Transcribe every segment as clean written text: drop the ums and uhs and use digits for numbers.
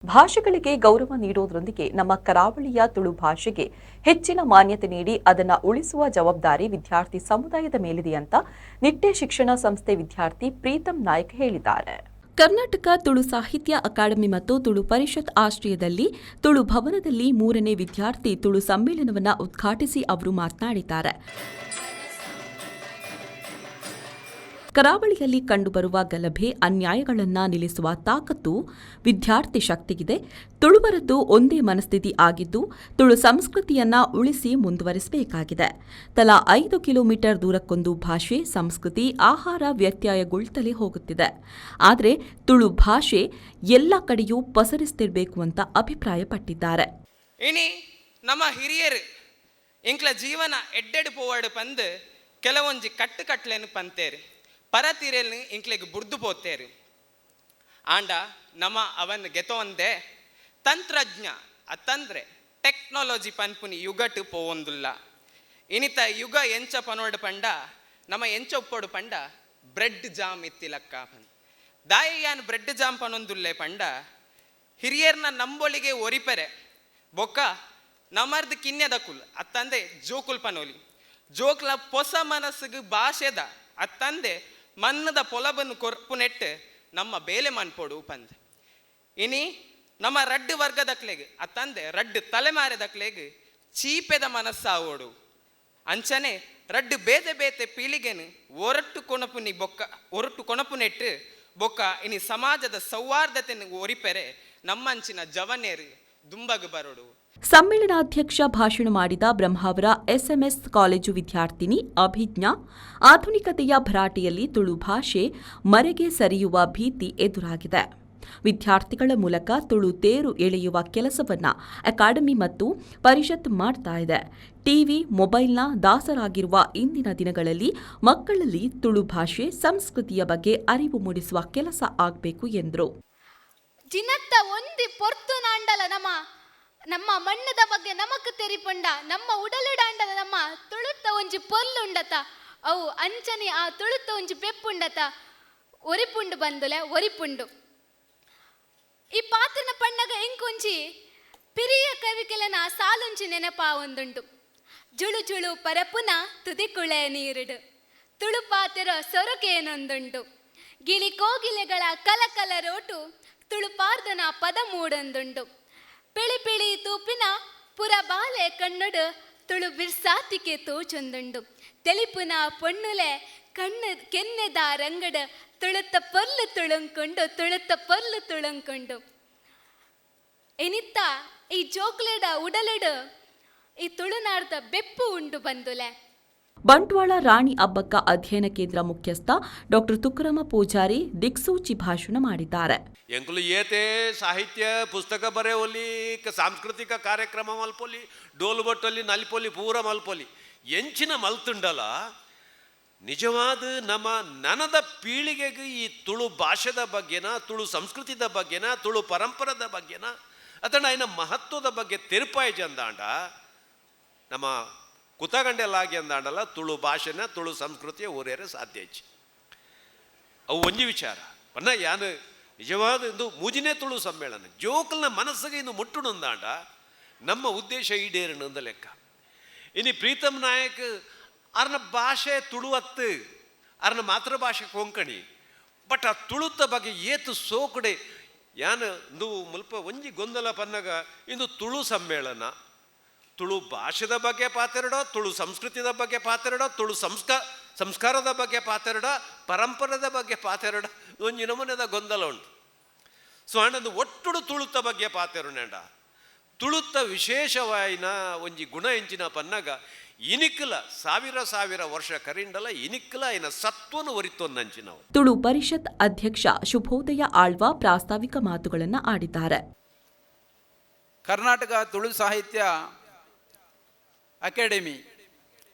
ಭಾಷೆಗಳಿಗೆ ಗೌರವ ನೀಡುವುದರೊಂದಿಗೆ ನಮ್ಮ ಕರಾವಳಿಯ ತುಳು ಭಾಷೆಗೆ ಹೆಚ್ಚಿನ ಮಾನ್ಯತೆ ನೀಡಿ ಅದನ್ನು ಉಳಿಸುವ ಜವಾಬ್ದಾರಿ ವಿದ್ಯಾರ್ಥಿ ಸಮುದಾಯದ ಮೇಲಿದೆ ಅಂತ ನಿಟ್ಟೆ ಶಿಕ್ಷಣ ಸಂಸ್ಥೆ ವಿದ್ಯಾರ್ಥಿ ಪ್ರೀತಂ ನಾಯ್ಕ್ ಹೇಳಿದ್ದಾರೆ. ಕರ್ನಾಟಕ ತುಳು ಸಾಹಿತ್ಯ ಅಕಾಡೆಮಿ ಮತ್ತು ತುಳು ಪರಿಷತ್ ಆಶ್ರಯದಲ್ಲಿ ತುಳು ಭವನದಲ್ಲಿ 3ನೇ ವಿದ್ಯಾರ್ಥಿ ತುಳು ಸಮ್ಮೇಳನವನ್ನು ಉದ್ಘಾಟಿಸಿ ಅವರು ಮಾತನಾಡಿದ್ದಾರೆ. ಕರಾವಳಿಯಲ್ಲಿ ಕಂಡುಬರುವ ಗಲಭೆ ಅನ್ಯಾಯಗಳನ್ನು ನಿಲ್ಲಿಸುವ ತಾಕತ್ತು ವಿದ್ಯಾರ್ಥಿ ಶಕ್ತಿಗಿದೆ. ತುಳುವರದ್ದು ಒಂದೇ ಮನಸ್ಥಿತಿ ಆಗಿದ್ದು ತುಳು ಸಂಸ್ಕೃತಿಯನ್ನ ಉಳಿಸಿ ಮುಂದುವರಿಸಬೇಕಾಗಿದೆ. ತಲಾ 5 ಕಿಲೋಮೀಟರ್ ದೂರಕ್ಕೊಂದು ಭಾಷೆ, ಸಂಸ್ಕೃತಿ, ಆಹಾರ ವ್ಯತ್ಯಯಗೊಳ್ತಲೇ ಹೋಗುತ್ತಿದೆ. ಆದರೆ ತುಳು ಭಾಷೆ ಎಲ್ಲ ಕಡೆಯೂ ಪಸರಿಸ್ತಿರಬೇಕು ಅಂತ ಅಭಿಪ್ರಾಯಪಟ್ಟಿದ್ದಾರೆ. ಇನಿ ನಮ್ಮ ಹಿರಿಯರು ಇಂಕ್ಲ ಜೀವನ ಎಡ್ಡೆಡು ಪೋವಾಡು ಪಂದು ಕೆಲವೊಂಜಿ ಕಟ್ಟುಕಟ್ಲೆನು ಪಂತೇರು ಪರತೀರೆಲ್ನು ಇಂಕ್ಲೆಗ್ ಬುರ್ದು ಪೋತೇರು ಆಂಡ ನಮ್ಮ ಅವನ್ ಗೆತೊಂದೆ ತಂತ್ರಜ್ಞ ಅತ್ತಂದ್ರೆ ಟೆಕ್ನಾಲಜಿ ಪನ್ಪುನಿ ಯುಗಟ್ ಪೋವೊಂದುಲ್ಲ. ಇನಿತ ಯುಗ ಎಂಚ ಪನೋಡು ಪಂಡ ನಮ್ಮ ಎಂಚ ಉಪ್ಪೋಡು ಪಂಡ ಬ್ರೆಡ್ ಜಾಮ್ ಇತ್ತಿಲಕ್ಕ ಪಂದ ದಾಯಿಯಾನ್ ಬ್ರೆಡ್ ಜಾಮ್ ಪನೊಂದುಲ್ಲೆ ಪಂಡ ಹಿರಿಯರ್ನ ನಂಬೊಳಿಗೆ ಒರಿಪೆರೆ ಬೊಕ್ಕ ನಮರ್ದು ಕಿನ್ಯದ ಕುಲ್ ಅತ್ತಂದೆ ಜೋಕುಲ್ ಪನೋಲಿ ಜೋಕ್ಲ ಪೊಸ ಮನಸ್ಸಿಗೆ ಭಾಷೆದ ಅತ್ತಂದೆ ಮನ್ನದ ಪೊಲಬನ್ನು ಕೊರ್ಪು ನೆಟ್ಟು ನಮ್ಮ ಬೇಲೆ ಮನ್ಪೋಡು ಪಂದ್ ಇನಿ ನಮ್ಮ ರಡ್ಡು ವರ್ಗದಕ್ಲೆಗ್ ಅತ್ತಂದೆ ರಡ್ಡು ತಲೆಮಾರೆದಕ್ಲೆಗ್ ಚೀಪೆದ ಮನಸ್ಸಾವೋಡು ಅಂಚನೆ ರಡ್ಡು ಬೇತೆ ಬೇತೆ ಪೀಳಿಗೆನು ಒರಟು ಕೊಣಪು ನೆಟ್ಟು ಬೊಕ್ಕ ಇನಿ ಸಮಾಜದ ಸೌಹಾರ್ದತೆಯನ್ನು ಒರಿಪೆರೆ ನಮ್ಮಂಚಿನ ಜವನೇರು ದುಂಬಗ್ ಬರೋಡು. ಸಮ್ಮೇಳನಾಧ್ಯಕ್ಷ ಭಾಷಣ ಮಾಡಿದ ಬ್ರಹ್ಮಾವರ ಎಸ್ಎಂಎಸ್ ಕಾಲೇಜು ವಿದ್ಯಾರ್ಥಿನಿ ಅಭಿಜ್ಞಾ, ಆಧುನಿಕತೆಯ ಭರಾಟೆಯಲ್ಲಿ ತುಳು ಭಾಷೆ ಮರೆಗೆ ಸರಿಯುವ ಭೀತಿ ಎದುರಾಗಿದೆ. ವಿದ್ಯಾರ್ಥಿಗಳ ಮೂಲಕ ತುಳು ತೇರು ಎಳೆಯುವ ಕೆಲಸವನ್ನ ಅಕಾಡೆಮಿ ಮತ್ತು ಪರಿಷತ್ ಮಾಡ್ತಾ ಇದೆ. ಟಿವಿ, ಮೊಬೈಲ್ನ ದಾಸರಾಗಿರುವ ಇಂದಿನ ದಿನಗಳಲ್ಲಿ ಮಕ್ಕಳಲ್ಲಿ ತುಳು ಭಾಷೆ, ಸಂಸ್ಕೃತಿಯ ಬಗ್ಗೆ ಅರಿವು ಮೂಡಿಸುವ ಕೆಲಸ ಆಗಬೇಕು ಎಂದರು. ನಮ್ಮ ಮಣ್ಣದ ಬಗ್ಗೆ ನಮಕ್ ತೆರಿಪುಂಡ ನಮ್ಮ ಉಡಲಿಡಾಂಡದ ನಮ್ಮ ತುಳುತ್ತ ಒಂಜಿ ಪೊಲ್ಲುಂಡತ ಅವು ಅಂಚನೆ ಆ ತುಳುತ್ತ ಒಂಜಿ ಪೆಪ್ಪುಂಡತ ಒರಿಪುಂಡು ಬಂದುಲೆ ಒರಿಪುಂಡು ಈ ಪಾತ್ರನ ಪಣ್ಣಗ ಎಂಕೊಂಜಿ ಪಿರಿಯ ಕವಿಕೆಲನ ಸಾಲುಂಚಿ ನೆನಪ ಒಂದುಂಡು. ಜುಳು ಜುಳು ಪರಪುನ ತುದಿಕುಳೆ ನೀರುಡು ತುಳು ಪಾತಿರ ಸೊರಗೇನೊಂದುಂಡು ಗಿಳಿ ಕೋಗಿಲೆಗಳ ಕಲಕಲ ರೋಟು ತುಳುಪಾರ್ದನ ಪದ ಮೂಡೊಂದುಂಡು ಪಿಳಿ ಪಿಳಿ ತೂಪಿನ ಪುರಬಾಲೆ ಕಣ್ಣುಡು ತುಳು ಬಿರ್ಸಾತಿಕೆ ತೋಚೊಂದುಂಡು ತೆಲಿಪುನ ಪೊಣ್ಣುಲೆ ಕಣ್ಣು ಕೆನ್ನೆದ ರಂಗಡು ತುಳುತ್ತ ಪೊಲ್ಲು ತುಳುಂಕೊಂಡು ಎನಿತ್ತ ಈ ಜೋಕ್ಲೆಡ ಉಡಲೆಡು ಈ ತುಳುನಾಡ್ದ ಬೆಪ್ಪು ಉಂಡು ಬಂದುಲೆ. ಬಂಟ್ವಾಳ ರಾಣಿ ಅಬ್ಬಕ್ಕ ಅಧ್ಯಯನ ಕೇಂದ್ರ ಮುಖ್ಯಸ್ಥ ಡಾ ತುಕರಮ ಪೂಜಾರಿ ದಿಕ್ಸೂಚಿ ಭಾಷಣ ಮಾಡಿದ್ದಾರೆ. ಎಂಕುಲು ಏತೆ ಸಾಹಿತ್ಯ ಪುಸ್ತಕ ಬರೆಯೋಲಿ ಸಾಂಸ್ಕೃತಿಕ ಕಾರ್ಯಕ್ರಮ ಮಲ್ಪೊಲಿ ಡೋಲು ಬಟ್ಟೊಲಿ ನಲ್ಪೊಲಿ ಪೂರ ಮಲ್ಪೊಲಿ ಎಂಚಿನ ಮಲ್ತುಂಡಲ ನಿಜವಾದ ನಮ್ಮ ನನದ ಪೀಳಿಗೆಗೆ ಈ ತುಳು ಭಾಷೆದ ಬಗ್ಗೆನ, ತುಳು ಸಂಸ್ಕೃತಿದ ಬಗ್ಗೆನ, ತುಳು ಪರಂಪರದ ಬಗ್ಗೆನ ಅತಂಡ ಐನ ಮಹತ್ವದ ಬಗ್ಗೆ ತೆರುಪಾಯ್ಜಿ ಅಂದಾಂಡ ನಮ್ಮ ಕುತಗಂಡೆಲ್ಲಾಗಿ ಅಂದಾಂಡಲ್ಲ ತುಳು ಭಾಷೆನ ತುಳು ಸಂಸ್ಕೃತಿಯ ಊರೇರೆ ಸಾಧ್ಯ ಇಚ್ಚಿ ಅವು ಒಂಜಿ ವಿಚಾರ ಪನ್ನ ಯಾನು ನಿಜವಾದ ಇಂದು ಮೂಜಿನೇ ತುಳು ಸಮ್ಮೇಳನ ಜೋಕಲ್ನ ಮನಸ್ಸಿಗೆ ಇನ್ನು ಮುಟ್ಟುಣಂದಾಂಡ ನಮ್ಮ ಉದ್ದೇಶ ಈಡೇರಣ ಲೆಕ್ಕ. ಇನಿ ಪ್ರೀತಂ ನಾಯಕ್ ಅರ್ನ ಭಾಷೆ ತುಳುವತ್ತು ಅರ್ನ ಮಾತೃಭಾಷೆ ಕೊಂಕಣಿ ಬಟ್ ಆ ತುಳುತ್ತ ಬಗ್ಗೆ ಏತು ಸೋಕಡೆ ಯಾನು ಇಂದು ಮುಲ್ಪ ಒಂಜಿ ಗೊಂದಲ ಪನ್ನಗ ಇಂದು ತುಳು ಸಮ್ಮೇಳನ ತುಳು ಭಾಷೆದ ಬಗ್ಗೆ ಪಾತೆರಡೋ, ತುಳು ಸಂಸ್ಕೃತಿದ ಬಗ್ಗೆ ಪಾತೆರಡೋ, ತುಳು ಸಂಸ್ಕಾರದ ಬಗ್ಗೆ ಪಾತೆರಡೋ, ಪರಂಪರೆದ ಬಗ್ಗೆ ಪಾತೆರಡೋ ಒಂಜಿ ನಮೂನೆದ ಗೊಂದಲ ಉಂಟು. ಸೊ ಹಣ್ಣದು ಒಟ್ಟುಡು ತುಳುತ್ತ ಬಗ್ಗೆ ಪಾತೆರುನೆಂಡ ತುಳುತ್ತ ವಿಶೇಷವಾಯಿನ ಒಂಜಿ ಗುಣ ಎಂಚಿನ ಪನ್ನಗ ಇನಿಕ್ಕಲ ಸಾವಿರ ವರ್ಷ ಕರಿಂಡಲ ಇನಿಕ್ಕಲ ಐನ ಸತ್ವನು ಒರಿತೊಂದಂಚಿನವು. ತುಳು ಪರಿಷತ್ ಅಧ್ಯಕ್ಷ ಶುಭೋದಯ ಆಳ್ವ ಪ್ರಾಸ್ತಾವಿಕ ಮಾತುಗಳನ್ನು ಆಡಿದ್ದಾರೆ. ಕರ್ನಾಟಕ ತುಳು ಸಾಹಿತ್ಯ ಅಕಾಡೆಮಿ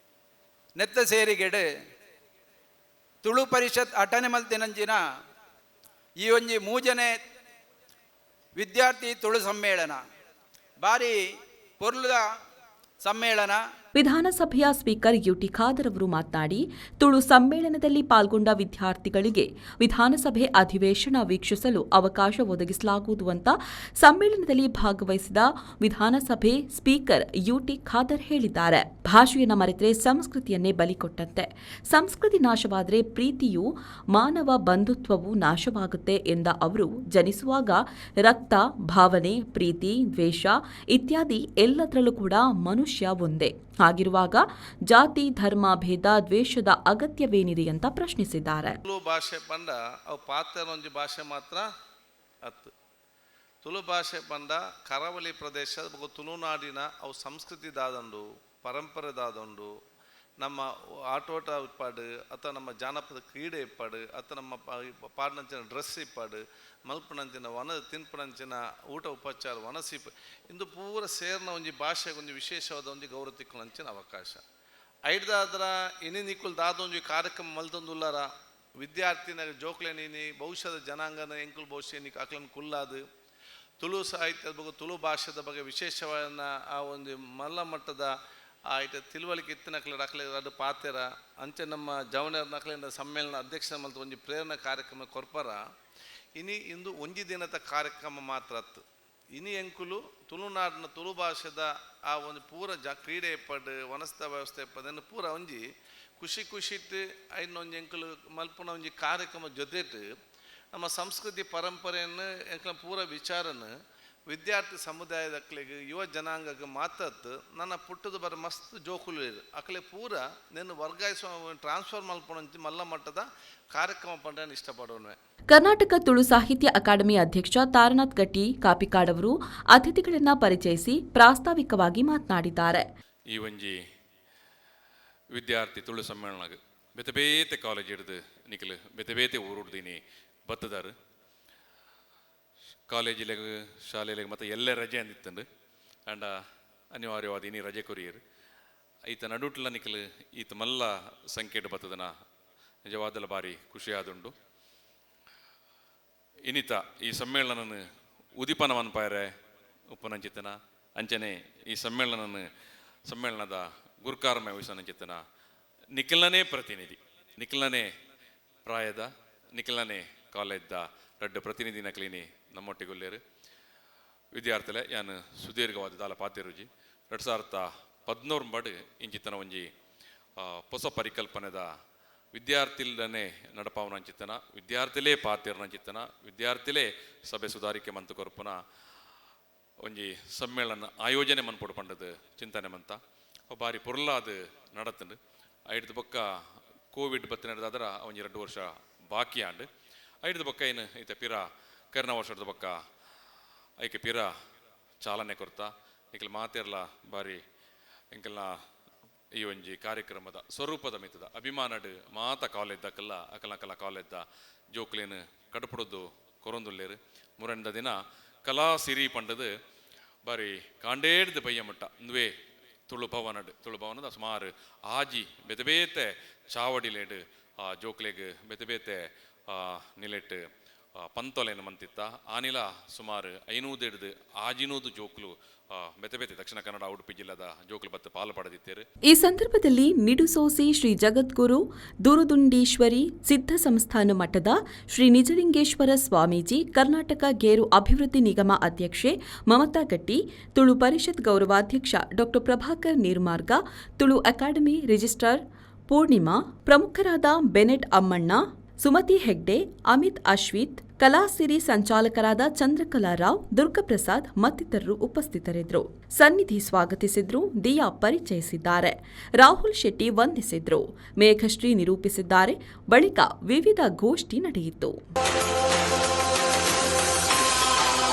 ನೆತ್ತ ಸೇರಿಗೆಡೆ ತುಳು ಪರಿಷತ್ ಅಟನೆ ಮಲ್ತಿನಂಚಿನ ಈ ಒಂಜಿ ಮೂಜನೆ ವಿದ್ಯಾರ್ಥಿ ತುಳು ಸಮ್ಮೇಳನ ಬಾರಿ ಪೊರ್ಲುದ ಸಮ್ಮೇಳನ ವಿಧಾನಸಭೆಯ ಸ್ಪೀಕರ್ ಯುಟಿ ಖಾದರ್ ಅವರು ಮಾತನಾಡಿ, ತುಳು ಸಮ್ಮೇಳನದಲ್ಲಿ ಪಾಲ್ಗೊಂಡ ವಿದ್ಯಾರ್ಥಿಗಳಿಗೆ ವಿಧಾನಸಭೆ ಅಧಿವೇಶನ ವೀಕ್ಷಿಸಲು ಅವಕಾಶ ಒದಗಿಸಲಾಗುವುದು ಅಂತ ಸಮ್ಮೇಳನದಲ್ಲಿ ಭಾಗವಹಿಸಿದ ವಿಧಾನಸಭೆ ಸ್ಪೀಕರ್ ಯುಟಿ ಖಾದರ್ ಹೇಳಿದ್ದಾರೆ. ಭಾಷೆಯನ್ನು ಮರೆತರೆ ಸಂಸ್ಕೃತಿಯನ್ನೇ ಬಲಿಕೊಟ್ಟಂತೆ. ಸಂಸ್ಕೃತಿ ನಾಶವಾದರೆ ಪ್ರೀತಿಯೂ ಮಾನವ ಬಂಧುತ್ವವೂ ನಾಶವಾಗುತ್ತೆ ಎಂದ ಅವರು, ಜನಿಸುವಾಗ ರಕ್ತ, ಭಾವನೆ, ಪ್ರೀತಿ, ದ್ವೇಷ ಇತ್ಯಾದಿ ಎಲ್ಲದರಲ್ಲೂ ಕೂಡ ಮನುಷ್ಯ ಒಂದೇ. ಹಾಗಿರುವಾಗ ಜಾತಿ, ಧರ್ಮ, ಭೇದ, ದ್ವೇಷದ ಅಗತ್ಯವೇನಿದೆ ಅಂತ ಪ್ರಶ್ನಿಸಿದ್ದಾರೆ. ತುಳು ಭಾಷೆ ಪಂಡ ಅವು ಪಾತ್ರನೊಂಜಿ ಭಾಷೆ ಮಾತ್ರ ಅತ್ತು. ತುಳು ಭಾಷೆ ಪಂಡ ಕರಾವಳಿ ಪ್ರದೇಶ ತುಳುನಾಡಿನ ಅವು ಸಂಸ್ಕೃತಿ ದಾದಂಡು, ಪರಂಪರೆ ದಾದಂಡು, ನಮ್ಮ ಆಟೋಟ ಇಪ್ಪಾಡು ಅಥವಾ ನಮ್ಮ ಜಾನಪದ ಕ್ರೀಡೆ ಇಪ್ಪಾಡು ಅಥವಾ ನಮ್ಮ ಪಾಡಿನಂಚಿನ ಡ್ರೆಸ್ ಇಪ್ಪಾಡು, ಮಲ್ಪನಂಚಿನ ತಿನ್ಪನಂಚಿನ ಊಟ ಉಪಚಾರ ವನಸಿ ಇಂದು ಪೂರ ಸೇರ್ನ ಒಂಜಿ ಭಾಷೆಗೆ ಒಂಜಿ ವಿಶೇಷವಾದ ಒಂಜಿ ಗೌರವ ತಿಕ್ಕೊಳಂಚಿನ ಅವಕಾಶ ಐಡ್ದಾದ್ರ ಇನಿ ನಿಕ್ಕುಲ್ ದಾದೊಂಜಿ ಕಾರ್ಯಕ್ರಮ ಮಲ್ತೊಂದುಲ್ಲಾರ ವಿದ್ಯಾರ್ಥಿನ ಜೋಕ್ಲೆನೀನಿ ಭವಿಷ್ಯದ ಜನಾಂಗನ ಎಂಕುಲ್ ಭವಿಷ್ಯ ನಿಕ್ ಅಕ್ಲನ್ ಕುಲ್ಲಾದು ತುಳು ಸಾಹಿತ್ಯದ ಬಗ್ಗೆ ತುಳು ಭಾಷೆದ ಬಗ್ಗೆ ವಿಶೇಷವಾದ ಆ ಒಂದು ಮಲ್ಲ ಮಟ್ಟದ ಆಯ್ತು ತಿಳುವಳಿಕೆ ಇತ್ತಿನಕ್ಲೆ ಅಕ್ಲೆ ಅದು ಪಾತೆರ ಅಂಚೆ ನಮ್ಮ ಜವನರ್ ನಕ್ಲಿಂದ ಸಮ್ಮೇಳನ ಅಧ್ಯಕ್ಷ ಮಲ್ತ ಒಂಜಿ ಪ್ರೇರಣಾ ಕಾರ್ಯಕ್ರಮ ಕೊರ್ಪರ ಇನಿ ಇಂದು ಒಂಜಿ ದಿನದ ಕಾರ್ಯಕ್ರಮ ಮಾತ್ರ ಅತ್ತು. ಇನಿ ಎಂಕುಲು ತುಳುನಾಡಿನ ತುಳು ಭಾಷೆದ ಆ ಒಂದು ಪೂರ ಕ್ರೀಡೆ ಇಪ್ಪಡು ವನಸ್ಥ ವ್ಯವಸ್ಥೆ ಇಪ್ಪದನ್ನು ಪೂರ ಒಂಜಿ ಖುಷಿಟ್ಟು ಐನೊಂಜಿ ಎಂಕುಲು ಮಲ್ಪುನ ಒಂಜಿ ಕಾರ್ಯಕ್ರಮ ಜೊತೆಟ್ ನಮ್ಮ ಸಂಸ್ಕೃತಿ ಪರಂಪರೆಯನ್ನು ಎಂಕಲ ಪೂರ ವಿಚಾರನ ವಿದ್ಯಾರ್ಥಿ ಸಮುದಾಯದಕ್ಲೆಗೆ ಯುವ ಜನಾಂಗಕ್ಕೆ ಮಾತತ್ತು ನನ್ನ ಪುಟ್ಟದು ಬರ ಮಸ್ತ್ ಜೋಕುಲು ಅಕ್ಲೆ ಪೂರ నేను ವರ್ಗಾಯಿಸುವ ಟ್ರಾನ್ಸ್ಫರ್ ಮಲ್ಪೊಂದು ಮಲ್ಲ ಮಟ್ಟದ ಕಾರ್ಯಕ್ರಮ ಪಂಡ ಇಷ್ಟಪಡೋಣ. ಕರ್ನಾಟಕ ತುಳು ಸಾಹಿತ್ಯ ಅಕಾಡೆಮಿ ಅಧ್ಯಕ್ಷ ತಾರನಾಥ್ ಗಟ್ಟಿ ಕಾಪಿಕಾಡ್ ಅವರು ಅತಿಥಿಗಳನ್ನು ಪರಿಚಯಿಸಿ ಪ್ರಾಸ್ತಾವಿಕವಾಗಿ ಮಾತನಾಡಿದ್ದಾರೆ. ಈ ಒಂಜಿ ವಿದ್ಯಾರ್ಥಿ ತುಳು ಸಮ್ಮೇಳನ ಬೇತೆ ಬೇತೆ ಕಾಲೇಜ್ ಹಿಡಿದು ನಿಖಲು ಬೇತೆ ಬೇತೆ ಊರುಡ್ದೀನಿ ಬತ್ತದಾರು ಕಾಲೇಜಿಗೆ ಶಾಲೆಗೆ ಮತ್ತು ಎಲ್ಲ ರಜೆ ಅಂದಿತ್ತಂಡು ಆಂಡ ಅನಿವಾರ್ಯವಾದ ಇನಿ ರಜೆ ಕೊರಿಯರು ಈತ ನಡುಟ್ಲ ನಿಖಲು ಈತ ಮಲ್ಲ ಸಂಖ್ಯೆಡ್ ಬತ್ತದನ ನಿಜವಾದಲ್ಲ ಭಾರಿ ಖುಷಿಯಾದುಂಡು. ಇನ್ನಿತ ಈ ಸಮ್ಮೇಳನ ಉದಿಪನ ಮನ್ಪಾಯರೆ ಉಪನಂಚಿತನ ಅಂಚನೆ ಈ ಸಮ್ಮೇಳನದ ಗುರುಕಾರಮಯ ವಹಿಸನಂಚಿತನ ನಿಖಿಲನೇ ಪ್ರತಿನಿಧಿ, ನಿಖಿಲನೇ ಪ್ರಾಯದ, ನಿಖಿಲನೇ ಕಾಲೇಜ್ದ ರಡ್ಡು ಪ್ರತಿನಿಧಿ ನಕಲಿನಿ ನಮ್ಮೊಟ್ಟಿಗೊಲ್ಲೇರು ವಿದ್ಯಾರ್ಥಿಲೆ ಯಾನು ಸುದೀರ್ಘವಾದ ದಾಲ ಪಾತಿರುಜಿ 2013 ಬಡ್ ಇಂಚಿತನ ಒಂಜಿ ಹೊಸ ಪರಿಕಲ್ಪನೆದ ವಿದ್ಯಾರ್ಥಿಲನೆ ನಡಪಾವನಂಚಿತನ ವಿದ್ಯಾರ್ಥಿಲೇ ಪಾತಿರ್ನಂಚಿತನ ವಿದ್ಯಾರ್ಥಿಲೇ ಸಭೆ ಸುಧಾರಿಕೆ ಮಂತು ಕೊರ್ಪುನ ಒಂಜಿ ಸಮ್ಮೇಳನ ಆಯೋಜನೆ ಮನ್ಪೊಡು ಪಂಡದು ಚಿಂತನೆ ಮಂತ ಬಾರಿ ಪುರ್ಲಾದ ನಡತಂಡು ಐಡ್ದು ಬೊಕ್ಕ ಕೋವಿಡ್ ಬತ್ತು ನಡೆದಾದ್ರ ಒಂಜಿ 2 ವರ್ಷ ಬಾಕಿ ಆಂಡು ಐಡ್ದು ಬೊಕ್ಕ ಏನು ಈತ ಪಿರ ಕರ್ನ ವರ್ಷದ ಬೊಕ್ಕ ಐಕೆ ಪಿರ ಚಾಲನೆ ಕೊರ್ತಾ ಈಕಲ್ ಮಾತಿರ್ಲ ಬಾರಿ ಎಂಕಲ್ನ ಈ ಒಂಜಿ ಕಾರ್ಯಕ್ರಮದ ಸ್ವರೂಪದ ಮಿತದ ಅಭಿಮಾನಡ್ ಮಾತ ಕಾಲೇಜ್ದಕ್ಕಲ್ಲ ಅಕಲಕಲ ಕಾಲೇಜ್ದ ಜೋಕ್ಲೇನು ಕಡುಪುಡುದು ಕೊರೊಂದುಲ್ಲೇರು ಮುರಂಡ ದಿನ ಕಲಾ ಸಿರಿ ಪಂಡದು ಬಾರಿ ಕಾಂಡೇಡ್ದು ಬಯ್ಯ ಮಟ್ಟ ಇಂದುವೆ ತುಳು ಭವನದ ಸುಮಾರು ಆಜಿ ಬೇತೆ ಬೇತೆ ಚಾವಡಿಲೇಡು ಆ ಜೋಕ್ಲೆಗ್ ಬೇತೆ ಬೇತೆ ನಿಲೆಟ್ ಪಂತೊಲೆನ ಮಂತಿತ್ತ ಆನಿಲ ಸುಮಾರು 500 ಹಿಡಿದು ಆಜಿನೂದು ಜೋಕ್ಲು ಬೇತೆ ಬೇತೆ ದಕ್ಷಿಣ ಕನ್ನಡ ಉಡುಪಿ ಜಿಲ್ಲೆದ ಜೋಕ್ಲು ಬತ್ತು ಪಾಲು ಪಡೆದಿದ್ದೇರು. ಈ ಸಂದರ್ಭದಲ್ಲಿ ನಿಡುಸೋಸಿ ಶ್ರೀ ಜಗದ್ಗುರು ದುರುದುಂಡೀಶ್ವರಿ ಸಿದ್ಧ ಸಂಸ್ಥಾನ ಮಠದ ಶ್ರೀ ನಿಜಲಿಂಗೇಶ್ವರ ಸ್ವಾಮೀಜಿ, ಕರ್ನಾಟಕ ಗೇರು ಅಭಿವೃದ್ಧಿ ನಿಗಮ ಅಧ್ಯಕ್ಷೆ ಮಮತಾ ಗಟ್ಟಿ, ತುಳು ಪರಿಷತ್ ಗೌರವಾಧ್ಯಕ್ಷ ಡಾ ಪ್ರಭಾಕರ್ ನೀರ್ಮಾರ್ಗ, ತುಳು ಅಕಾಡೆಮಿ ರಿಜಿಸ್ಟ್ರಾರ್ ಪೂರ್ಣಿಮಾ, ಪ್ರಮುಖರಾದ ಬೆನೆಟ್ ಅಮ್ಮಣ್ಣ, ಸುಮತಿ ಹೆಗ್ಡೆ, ಅಮಿತ್ ಅಶ್ವಿತ್, ಕಲಾಸಿರಿ ಸಂಚಾಲಕರಾದ ಚಂದ್ರಕಲಾರಾವ್, ದುರ್ಗಪ್ರಸಾದ್ ಮತ್ತಿತರರು ಉಪಸ್ಥಿತರಿದ್ದರು. ಸನ್ನಿಧಿ ಸ್ವಾಗತಿಸಿದ್ರು, ದಿಯಾ ಪರಿಚಯಿಸಿದ್ದಾರೆ, ರಾಹುಲ್ ಶೆಟ್ಟಿ ವಂದಿಸಿದ್ರು, ಮೇಘಶ್ರೀ ನಿರೂಪಿಸಿದ್ದಾರೆ. ಬಳಿಕ ವಿವಿಧ ಗೋಷ್ಠಿ ನಡೆಯಿತು.